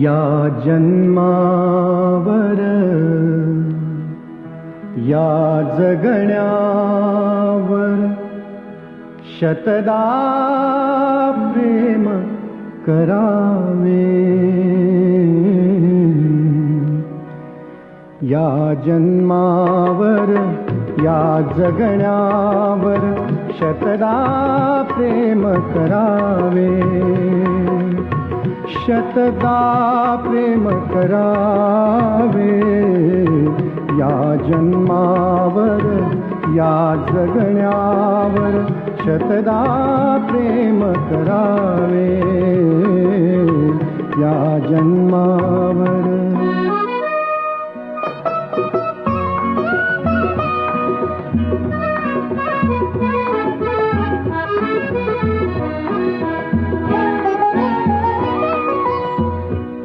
या जन्मावर या जगण्यावर शतदा प्रेम करावे. या जन्मावर या जगण्यावर शतदा प्रेम करावे. शतदा प्रेम करावे. या जन्मावर या जगण्यावर शतदा प्रेम करावे. या जन्मावर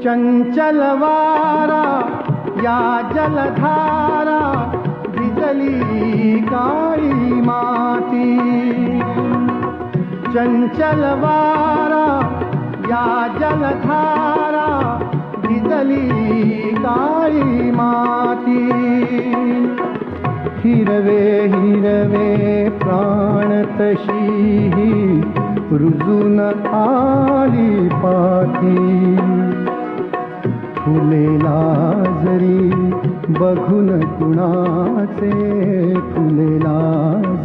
चंचल वारा या जलधारा भिजली काळी माती. चंचल वारा या जलधारा भिजली काळी माती. हिरवे हिरवे प्राण तशी रुजून आली पाती. फुलेला जरी बघून कुणाचे फुलेला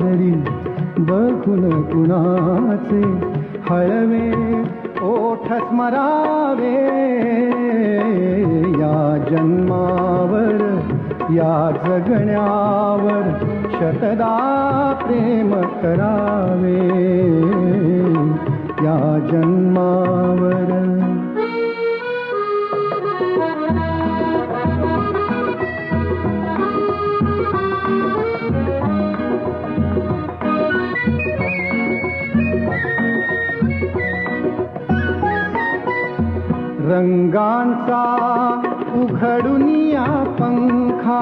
जरी बघून कुणाचे हळवे ओठ स्मरावे. या जन्मावर या जगण्यावर शतदा प्रेम करावे. या जन्मावर रंगांचा उघडुनिया पंखा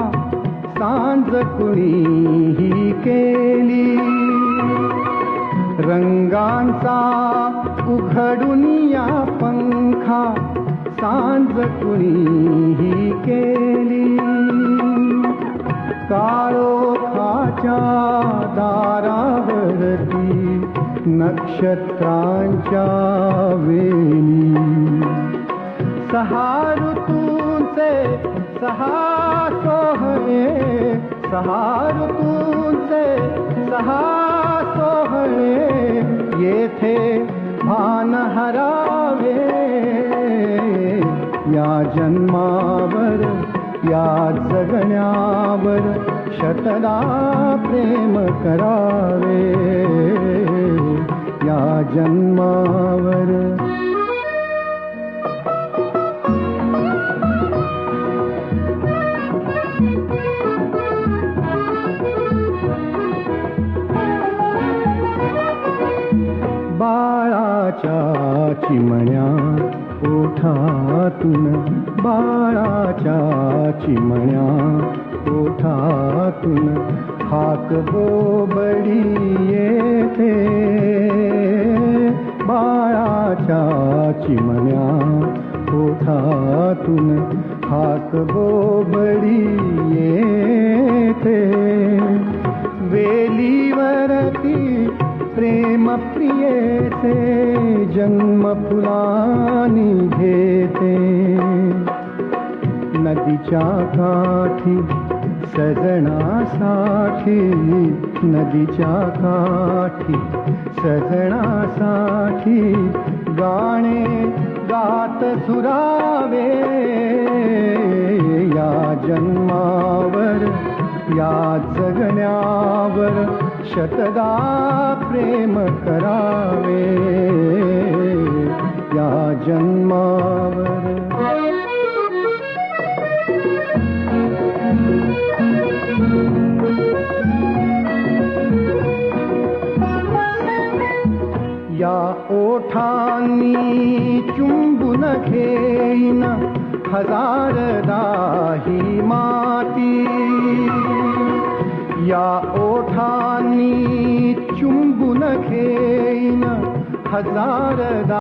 सांज कुणीही केली. रंगांचा उघडुनिया पंखा सांज कुणीही केली. काळोखाच्या दारावरती नक्षत्रांच्या वेली. सहा ऋतूंचे सहा सोहळे सहा ऋतूंचे सहा सोहळे येथे भान हरावे. या जन्मावर या जगण्यावर शतदा प्रेम करावे. या जन्मावर बाळाच्या चिमण्या ओठातून बाळाच्या चिमण्या ओठातून हाक बोबडी येते. बाळाच्या चिमण्या ओठातून हाक बोबडी येते. वेलीवरती प्रेम प्रियेचे जन्म फुलानी घेते. नदीच्या काठी सजनासाठी नदीच्या काठी सजनासाठी गाणे गात सुरावे. या जन्मावर या जगण्यावर शतदा प्रेम करावे. या जन्मावर या ओठांनी चुंबुन घेईन हजारदा ही माती. या ओठांनी चुंबुन घेईन हजारदा